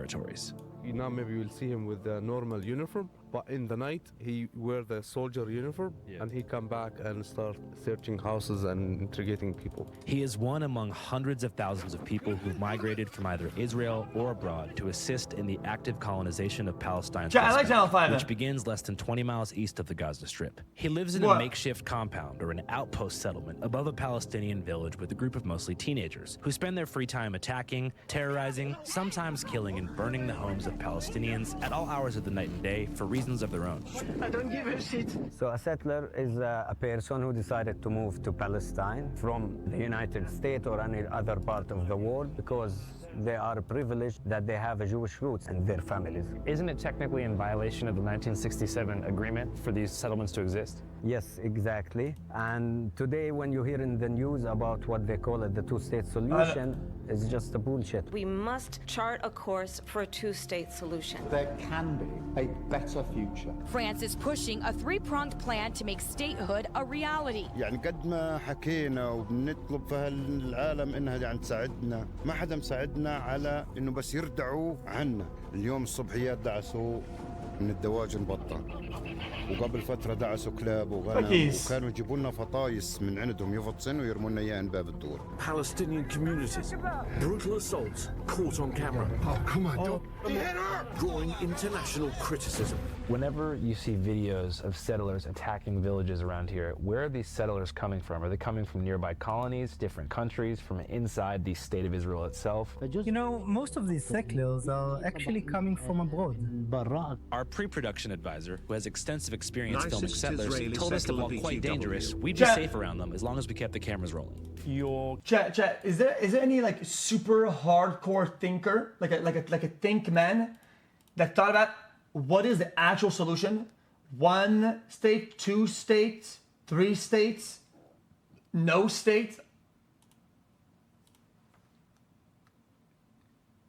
territories. Now maybe you'll see him with the normal uniform, but in the night he wear the soldier uniform, and he come back and start searching houses and interrogating people. He is one among hundreds of thousands of people who migrated from either Israel or abroad to assist in the active colonization of Palestine's West Bank, which begins less than 20 miles east of the Gaza Strip. He lives in a makeshift compound or an outpost settlement above a Palestinian village with a group of mostly teenagers who spend their free time attacking, terrorizing, sometimes killing and burning the homes of Palestinians at all hours of the night and day for reasons of their own. I don't give a shit. So a settler is a person who decided to move to Palestine from the United States or any other part of the world because they are privileged that they have a Jewish roots in their families. Isn't it technically in violation of the 1967 agreement for these settlements to exist? Yes, exactly. And today when you hear in the news about what they call it the two-state solution, it's just a bullshit. We must chart a course for a two-state solution. There can be a better future. France is pushing a three-pronged plan to make statehood a reality. يعني قد ما حكينا وبنطلب في هالعالم انها يعني تساعدنا، ما حدا مساعدنا على انه بس يردعوا عنا. اليوم الصبحيات دعسوا من الدواجن بطة، وقبل فترة دعسوا كلاب وغنم، وكانوا يجيبوا لنا فطايس من عندهم يفطسن ويرموا لنا اياها من باب الدور. Palestinian communities, brutal assaults caught on camera. Oh, come on, don't hit her! Drawing international criticism. Whenever you see videos of settlers attacking villages around here, where are these settlers coming from? Are they coming from nearby colonies, different countries, from inside the state of Israel itself? You know, most of these settlers are actually coming from abroad. Our pre-production advisor, who has extensive experience filming settlers, told us that while quite dangerous, we'd be safe around them as long as we kept the cameras rolling. Chat, is there any like super hardcore thinker, like a think man that thought about what is the actual solution? 1 state, 2 states, 3 states, no state?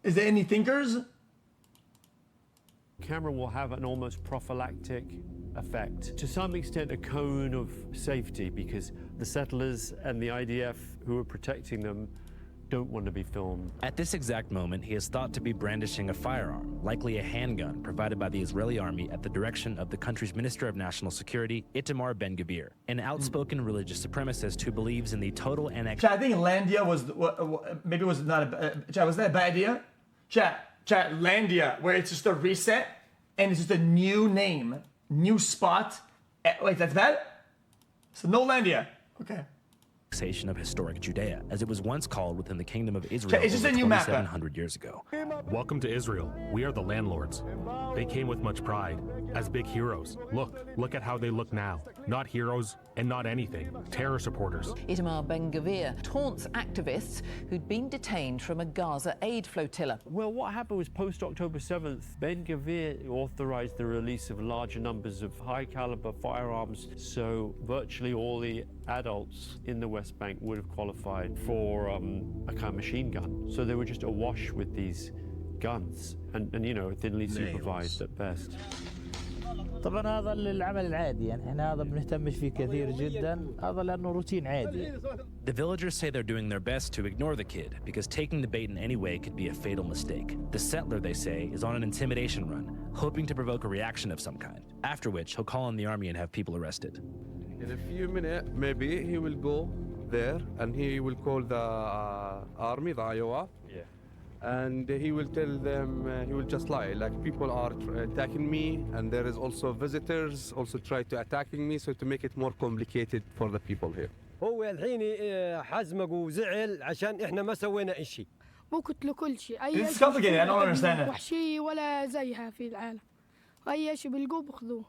Is there any thinkers? Camera will have an almost prophylactic effect, to some extent a cone of safety, because the settlers and the IDF who are protecting them don't want to be filmed. At this exact moment, he is thought to be brandishing a firearm, likely a handgun provided by the Israeli army at the direction of the country's Minister of National Security, Itamar Ben-Gvir, an outspoken religious supremacist who believes in the total annexation. Chat, I think Landia was maybe was not a was that a bad idea? Chat, Landia, where it's just a reset and it's just a new name, new spot. Wait, that's bad? So no Landia. Okay. Of historic Judea, as it was once called within the Kingdom of Israel over 2,700 years ago. Welcome to Israel. We are the landlords. They came with much pride, as big heroes. Look at how they look now. Not heroes and not anything. Terror supporters. Itamar Ben-Gvir taunts activists who'd been detained from a Gaza aid flotilla. Well, what happened was post-October 7th, Ben-Gvir authorized the release of larger numbers of high-caliber firearms, so virtually all the adults in the West Bank would have qualified for a kind of machine gun. So they were just awash with these guns and you know, thinly supervised at best. طبعا هذا العمل العادي يعني احنا هذا بنهتمش فيه كثير جدا هذا لانه روتين عادي. The villagers say they're doing their best to ignore the kid because taking the bait in any way could be a fatal mistake. The settler, they say, is on an intimidation run, hoping to provoke a reaction of some kind, after which he'll call in the army and have people arrested. In a few minutes, maybe he will go there and he will call the army, the Iowa. Yeah. And he will tell them, he will just lie, like people are attacking me and there is also visitors also try to attacking me, so to make it more complicated for the people here. هو الحين حزمق وزعل عشان احنا ما سوينا شيء. مو قلت له كل شيء. It's complicated, I don't understand it. وحشية ولا زيها في العالم. أي شيء بيلقوه بخذوه.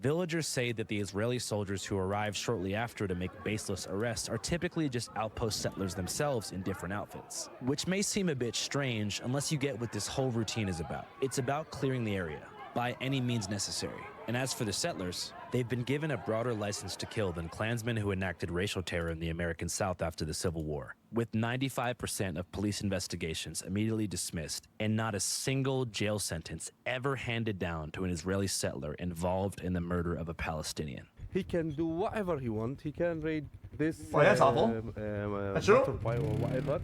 Villagers say that the Israeli soldiers who arrive shortly after to make baseless arrests are typically just outpost settlers themselves in different outfits, which may seem a bit strange unless you get what this whole routine is about. It's about clearing the area by any means necessary. And as for the settlers, they've been given a broader license to kill than Klansmen who enacted racial terror in the American South after the Civil War, with 95% of police investigations immediately dismissed and not a single jail sentence ever handed down to an Israeli settler involved in the murder of a Palestinian. He can do whatever he wants. He can raid this that's awful. That's true. Or whatever.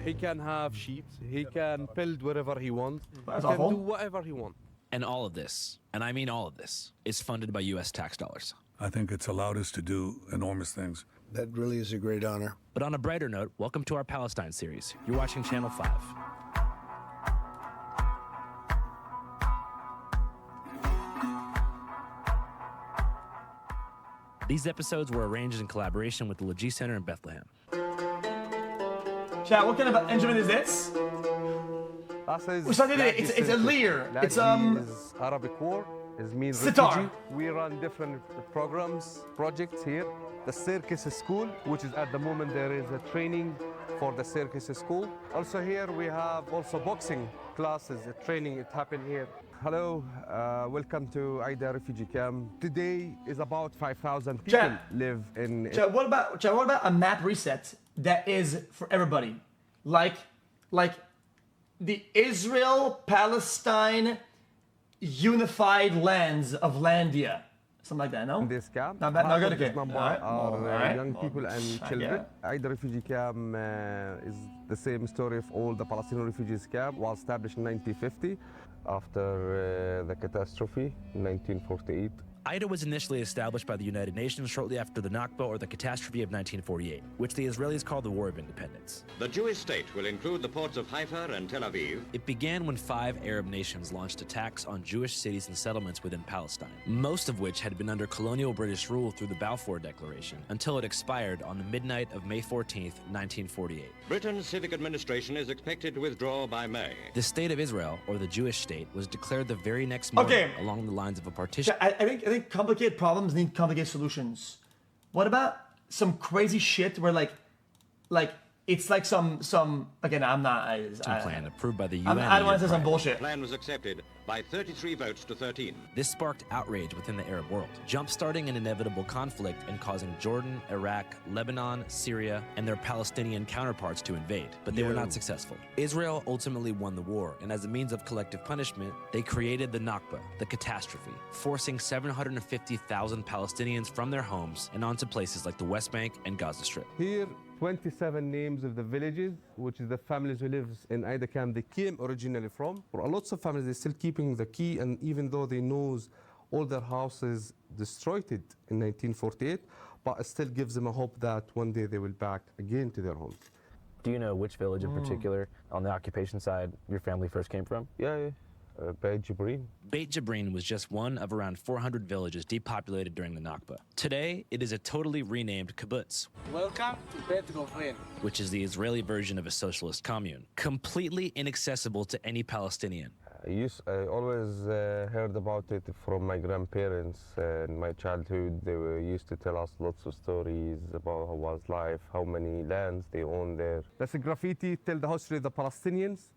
He can have sheep. He can build wherever he wants. That's He can awful. do whatever he wants. And all of this, and I mean all of this, is funded by U.S. tax dollars. I think it's allowed us to do enormous things. That really is a great honor. But on a brighter note, welcome to our Palestine series. You're watching Channel 5. These episodes were arranged in collaboration with the Legi Center in Bethlehem. Chat, what kind of instrument is this? It's a lyre. It's is Arabic word. It means sitar. refugee. We run different projects here. The circus school, which is at the moment there is a training for the circus school. Also here we have also boxing classes, a training. It happened here. Hello, welcome to Aida refugee camp. Today is about 5,000 people live in. Chat, what about a map reset that is for everybody, like the Israel-Palestine unified lands of Landia, something like that, no? This camp, not good, okay. number All right. are young people and children. Aida refugee camp is the same story of all the Palestinian refugees camp. Was established in 1950 after the catastrophe in 1948. Aida was initially established by the United Nations shortly after the Nakba, or the catastrophe of 1948, which the Israelis called the War of Independence. The Jewish state will include the ports of Haifa and Tel Aviv. It began when 5 Arab nations launched attacks on Jewish cities and settlements within Palestine, most of which had been under colonial British rule through the Balfour Declaration, until it expired on the midnight of May 14th, 1948. Britain's civic administration is expected to withdraw by May. The State of Israel, or the Jewish state, was declared the very next morning along the lines of a partition. I think complicated problems need complicated solutions. What about some crazy shit where like it's like some again I'm not plan approved by the UN. I don't want to say some bullshit. The plan was accepted by 33 votes to 13. This sparked outrage within the Arab world, jump-starting an inevitable conflict and causing Jordan, Iraq, Lebanon, Syria, and their Palestinian counterparts to invade, but they were not successful. Israel ultimately won the war, and as a means of collective punishment, they created the Nakba, the catastrophe, forcing 750,000 Palestinians from their homes and onto places like the West Bank and Gaza Strip. Here, 27 names of the villages, which is the families who live in Aida camp, they came originally from. For lots of families, they're still keeping the key, and even though they knows all their houses destroyed it in 1948, but it still gives them a hope that one day they will back again to their homes. Do you know which village in particular on the occupation side your family first came from? Yeah. Beit Jibrin. Beit Jibrin was just one of around 400 villages depopulated during the Nakba. Today, it is a totally renamed kibbutz. Welcome to Beit Jibrin, which is the Israeli version of a socialist commune, completely inaccessible to any Palestinian. I always heard about it from my grandparents in my childhood. They used to tell us lots of stories about how was life, how many lands they owned there. That's a graffiti, tell the history of the Palestinians,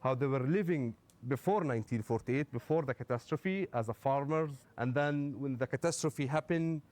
how they were living before 1948, before the catastrophe, as a farmers. And then when the catastrophe happened,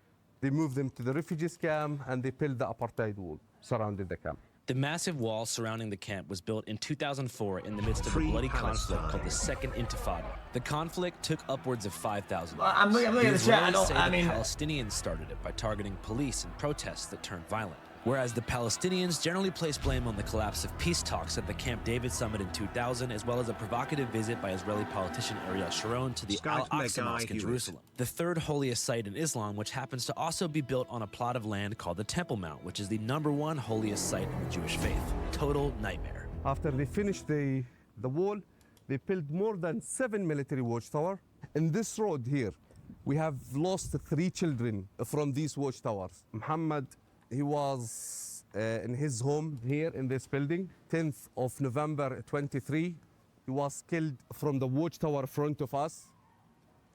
they moved them to the refugees camp and they built the apartheid wall surrounding the camp. The massive wall surrounding the camp was built in 2004 in the midst of a bloody conflict called the Second Intifada. The conflict took upwards of 5,000 lives. I'm looking at the chat. Palestinians started it by targeting police and protests that turned violent. Whereas the Palestinians generally place blame on the collapse of peace talks at the Camp David summit in 2000, as well as a provocative visit by Israeli politician Ariel Sharon to the Al-Aqsa Mosque in Jerusalem, the third holiest site in Islam, which happens to also be built on a plot of land called the Temple Mount, which is the #1 holiest site in the Jewish faith. Total nightmare. After they finished the wall, they built more than 7 military watchtowers. In this road here, we have lost 3 children from these watchtowers. Muhammad, he was in his home here in this building. 10th of November 23, he was killed from the watchtower in front of us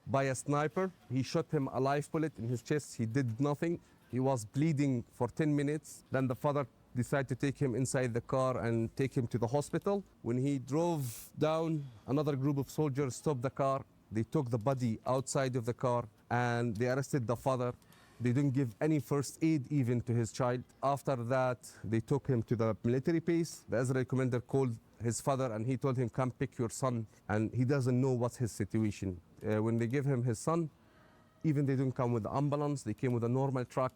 by a sniper. He shot him a live bullet in his chest. He did nothing. He was bleeding for 10 minutes. Then the father decided to take him inside the car and take him to the hospital. When he drove down, another group of soldiers stopped the car. They took the body outside of the car and they arrested the father. They didn't give any first aid even to his child. After that, they took him to the military base. The Israeli commander called his father and he told him, come pick your son. And he doesn't know what's his situation. When they gave him his son, even they didn't come with the ambulance. They came with a normal truck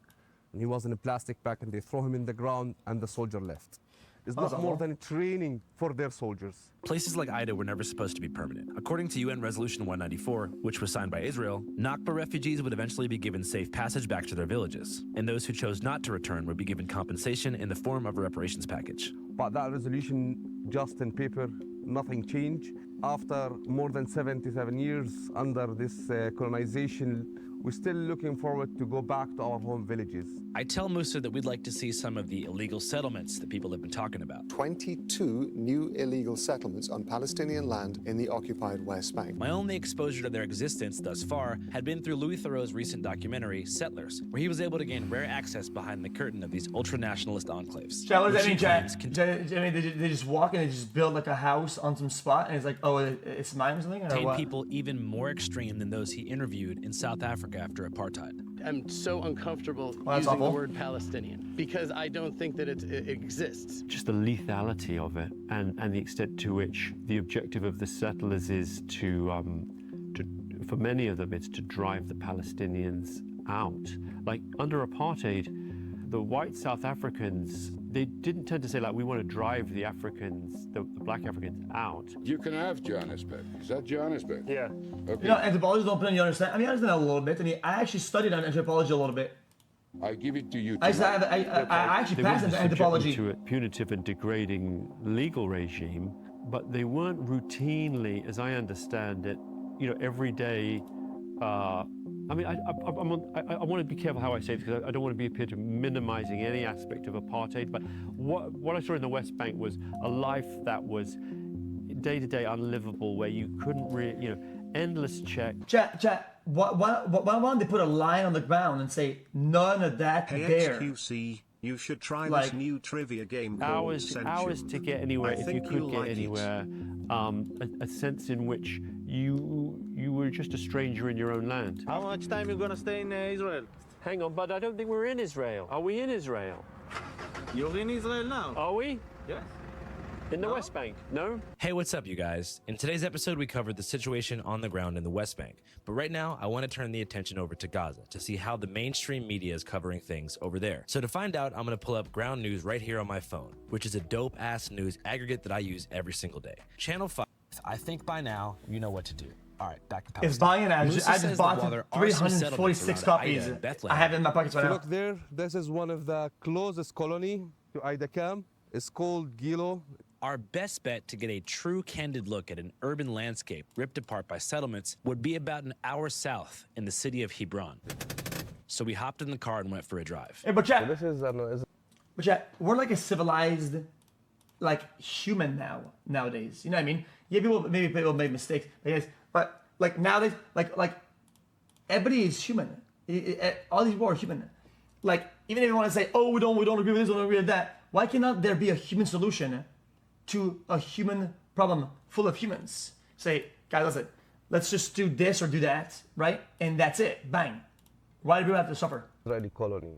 and he was in a plastic bag and they throw him in the ground and the soldier left. It's not more than training for their soldiers. Places like Ida were never supposed to be permanent. According to UN Resolution 194, which was signed by Israel, Nakba refugees would eventually be given safe passage back to their villages, and those who chose not to return would be given compensation in the form of a reparations package. But that resolution, just in paper, nothing changed. After more than 77 years under this colonization, we're still looking forward to go back to our home villages. I tell Musa that we'd like to see some of the illegal settlements that people have been talking about. 22 new illegal settlements on Palestinian land in the occupied West Bank. My only exposure to their existence thus far had been through Louis Theroux's recent documentary, Settlers, where he was able to gain rare access behind the curtain of these ultra-nationalist enclaves. Chad, what does that mean, Chad? I mean, they just walk in and just build like a house on some spot, and it's like, oh, it's mine or something? Or what? People even more extreme than those he interviewed in South Africa after apartheid. I'm so uncomfortable using the word Palestinian because I don't think that it exists. Just the lethality of it and the extent to which the objective of the settlers is to for many of them, it's to drive the Palestinians out. Like under apartheid, the white South Africans, they didn't tend to say, like, we want to drive the Africans, the black Africans out. You can have Johannesburg. Is that Johannesburg? Yeah. Okay. You know, anthropologists don't put in, you understand? I mean, I understand that a little bit. I mean, I actually studied on anthropology a little bit. I give it to you. I actually passed into anthropology. To a punitive and degrading legal regime, but they weren't routinely, as I understand it, you know, every day. I mean, I want to be careful how I say this because I don't want to be appear to minimizing any aspect of apartheid. But what I saw in the West Bank was a life that was day-to-day unlivable, where you couldn't really, you know, endless check. Chat. Why don't they put a line on the ground and say none of that there? xQc, you should try Like, this new trivia game called Hours to get anywhere, if you could get anywhere. A sense in which you were just a stranger in your own land. How much time you gonna stay in Israel? Hang on, but I don't think we're in Israel. Are we in Israel? You're in Israel now. Are we? Yes. In the West Bank? No? Hey, what's up, you guys? In today's episode, we covered the situation on the ground in the West Bank. But right now, I want to turn the attention over to Gaza to see how the mainstream media is covering things over there. So to find out, I'm going to pull up ground news right here on my phone, which is a dope-ass news aggregate that I use every single day. Channel 5, I think by now, you know what to do. All right, back to Palestine. It's buying I just bought 346 copies. I have it in my pockets right now. Look there, this is one of the closest colony to Ida camp. It's called Gilo. Our best bet to get a true candid look at an urban landscape ripped apart by settlements would be about an hour south in the city of Hebron. So we hopped in the car and went for a drive. Hey, but Jack, But Jack, we're like a civilized, like human nowadays. You know what I mean? Yeah, people make mistakes, but like nowadays, like everybody is human. All these people are human. Like even if you want to say, oh, we don't agree with this, we don't agree with that. Why cannot there be a human solution to a human problem full of humans? Say, guys, listen, let's just do this or do that, right? And that's it. Bang. Why do people have to suffer? Israeli colony.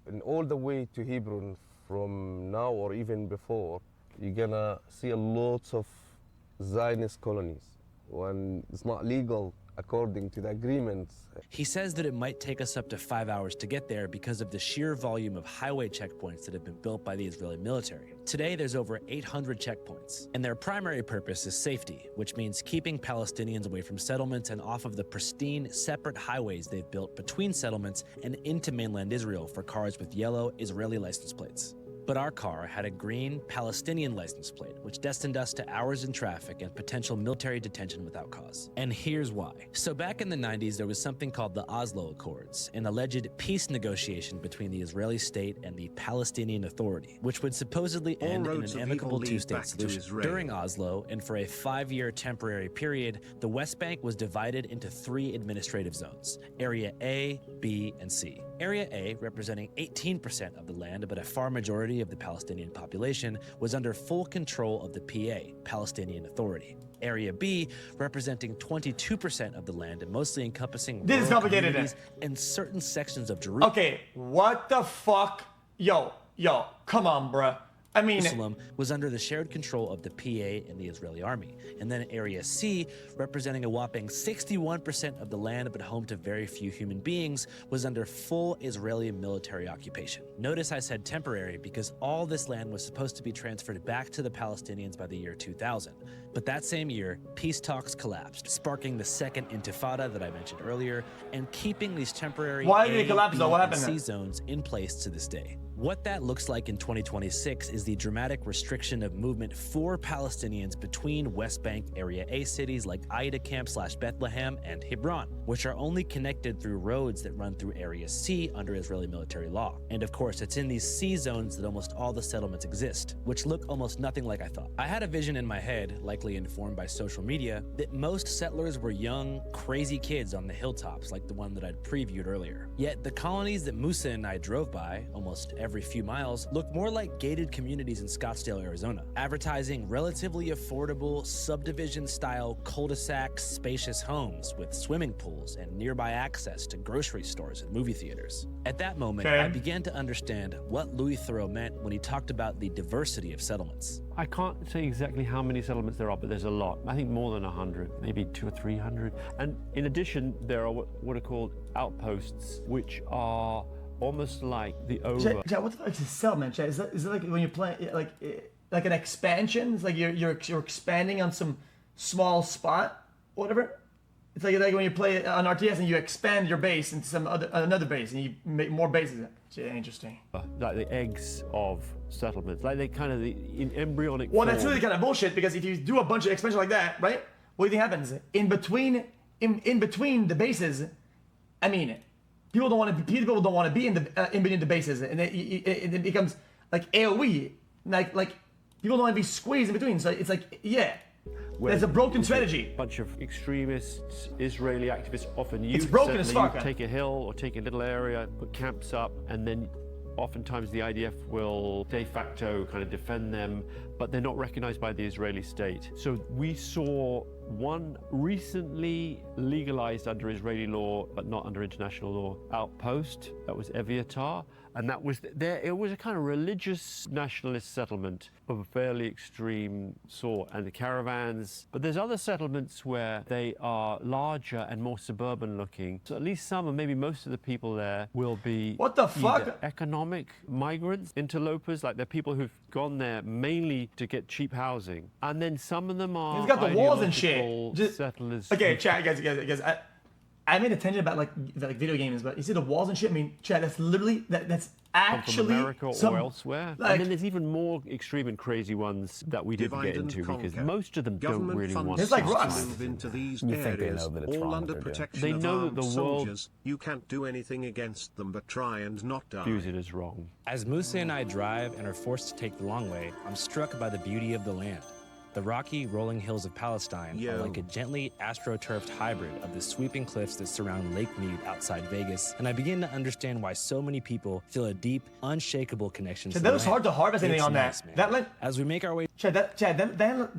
And all the way to Hebron from now or even before, you're gonna see a lot of Zionist colonies when it's not legal according to the agreements. He says that it might take us up to 5 hours to get there because of the sheer volume of highway checkpoints that have been built by the Israeli military. Today, there's over 800 checkpoints, and their primary purpose is safety, which means keeping Palestinians away from settlements and off of the pristine, separate highways they've built between settlements and into mainland Israel for cars with yellow Israeli license plates. But our car had a green Palestinian license plate, which destined us to hours in traffic and potential military detention without cause. And here's why. So back in the 90s, there was something called the Oslo Accords, an alleged peace negotiation between the Israeli state and the Palestinian Authority, which would supposedly end in an amicable two-state solution. During Oslo, and for a 5-year temporary period, the West Bank was divided into 3 administrative zones: Area A, B, and C. Area A, representing 18% of the land, but a far majority of the Palestinian population, was under full control of the PA, Palestinian Authority. Area B, representing 22% of the land and mostly encompassing This is rural complicated. communities and certain sections of Jerusalem. Okay, what the fuck? Yo, come on, bruh. I mean, Jerusalem was under the shared control of the PA and the Israeli army. And then Area C, representing a whopping 61% of the land but home to very few human beings, was under full Israeli military occupation. Notice I said temporary because all this land was supposed to be transferred back to the Palestinians by the year 2000. But that same year, peace talks collapsed, sparking the second intifada that I mentioned earlier, and keeping these temporary Why did it collapse though? What happened C zones in place to this day. What that looks like in 2026 is the dramatic restriction of movement for Palestinians between West Bank Area A cities like Aida Camp/Bethlehem and Hebron, which are only connected through roads that run through Area C under Israeli military law. And of course, it's in these C zones that almost all the settlements exist, which look almost nothing like I thought. I had a vision in my head, likely informed by social media, that most settlers were young, crazy kids on the hilltops like the one that I'd previewed earlier. Yet the colonies that Musa and I drove by, almost every few miles, look more like gated communities in Scottsdale, Arizona, advertising relatively affordable subdivision-style cul-de-sac spacious homes with swimming pools and nearby access to grocery stores and movie theaters. At that moment, I began to understand what Louis Theroux meant when he talked about the diversity of settlements. I can't say exactly how many settlements there are, but there's a lot. I think more than 100, maybe 200 or 300. And in addition, there are what are called outposts, which are almost like the Chat, what the fuck is a settlement, chat? Is it like when you're playing like an expansion? It's like you're expanding on some small spot, whatever. It's like when you play on RTS and you expand your base into some another base and you make more bases. It's interesting. Like the eggs of settlements, like they kind of in embryonic Well, form. that's really kind of bullshit because if you do a bunch of expansion like that, right? What do you think happens in between the bases? I mean, people don't want to be in between the bases, and it becomes like AOE, like people don't want to be squeezed in between. So it's like, yeah, there's a broken strategy. A bunch of extremists, Israeli activists often use it's broken as fuck. Take a hill or take a little area, put camps up, and then oftentimes the IDF will de facto kind of defend them, but they're not recognized by the Israeli state. So we saw one recently legalized under Israeli law, but not under international law, outpost. That was Eviatar. And that was there. It was a kind of religious nationalist settlement of a fairly extreme sort, and the caravans. But there's other settlements where they are larger and more suburban looking. So at least some, and maybe most of the people there will be what the fuck? Economic migrants, interlopers. Like they're people who've gone there mainly to get cheap housing, and then some of them are. He's got the walls and shit. Settlers. Okay, chat, guys. I made attention about like video games, but you see the walls and shit. I mean, chat. That's literally that's actually from America or elsewhere. Like, and then there's even more extreme and crazy ones that we didn't get into because most of them don't really want to. It's like rocks. Move into these you areas, think they know that it's all wrong under what protection they of know armed that the world soldiers. You can't do anything against them but try and not die. Views it as wrong. As Musa and I drive and are forced to take the long way, I'm struck by the beauty of the land. The rocky, rolling hills of Palestine are like a gently astroturfed hybrid of the sweeping cliffs that surround Lake Mead outside Vegas, and I begin to understand why so many people feel a deep, unshakable connection to the land. That was hard to harvest anything on that. That land, as we make our way... That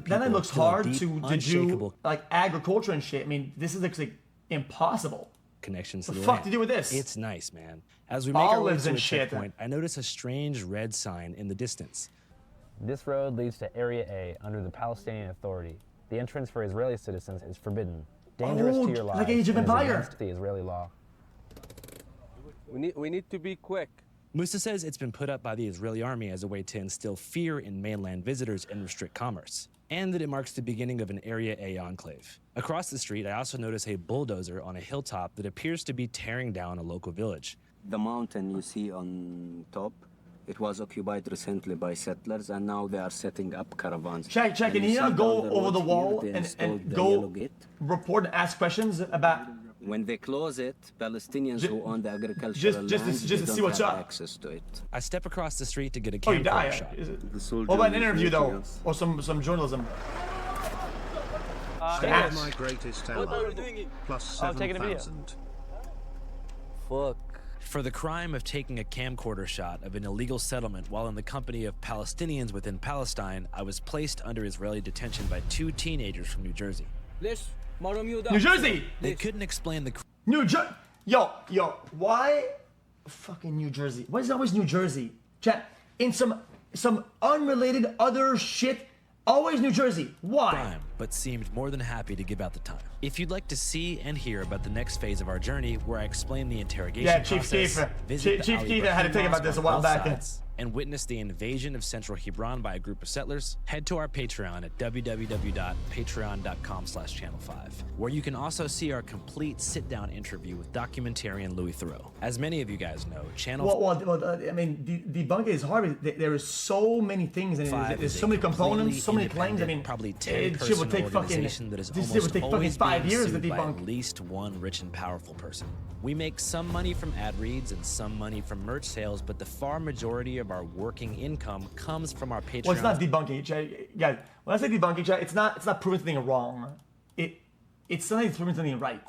land looks hard to do, like, agriculture and shit. I mean, this is like impossible. Connections to the land. fuck to do with this? It's nice, man. As we make our way to a checkpoint, I notice a strange red sign in the distance. This road leads to Area A under the Palestinian Authority. The entrance for Israeli citizens is forbidden, dangerous to your lives, like Age of and is Empire. against the Israeli law. We need to be quick. Musa says it's been put up by the Israeli army as a way to instill fear in mainland visitors and restrict commerce, and that it marks the beginning of an Area A enclave. Across the street, I also notice a bulldozer on a hilltop that appears to be tearing down a local village. The mountain you see on top, it was occupied recently by settlers, and now they are setting up caravans. Check, and you not go over the wall and go report and ask questions about... When they close it, Palestinians who own the agricultural land, just to see what's up. Access to it. I step across the street to get a camcorder shot. What about an interview, though? Or some journalism? Here's my greatest ally, plus 7,000. Fuck. For the crime of taking a camcorder shot of an illegal settlement while in the company of Palestinians within Palestine, I was placed under Israeli detention by 2 teenagers from New Jersey. New Jersey! They couldn't explain the... Yo, why fucking New Jersey? Why is it always New Jersey? Chat, in some some unrelated other shit. Always New Jersey. Why? Crime, but seemed more than happy to give out the time. If you'd like to see and hear about the next phase of our journey, where I explain the interrogation Chief process, visit Chief the Keith had to think about this a while back. And witness the invasion of central Hebron by a group of settlers, head to our Patreon at www.patreon.com/channel5, where you can also see our complete sit-down interview with documentarian Louis Theroux. As many of you guys know, Channel I mean, debunking is hard. There is so many things, and there's so many components, so many claims. I mean, probably it would take fucking 5 years to debunk. At least one rich and powerful person. We make some money from ad reads and some money from merch sales, but the far majority of our working income comes from our Patreon. Well, it's not debunking, guys. When I say debunking, it's not proving something wrong. It's something that's proving something right.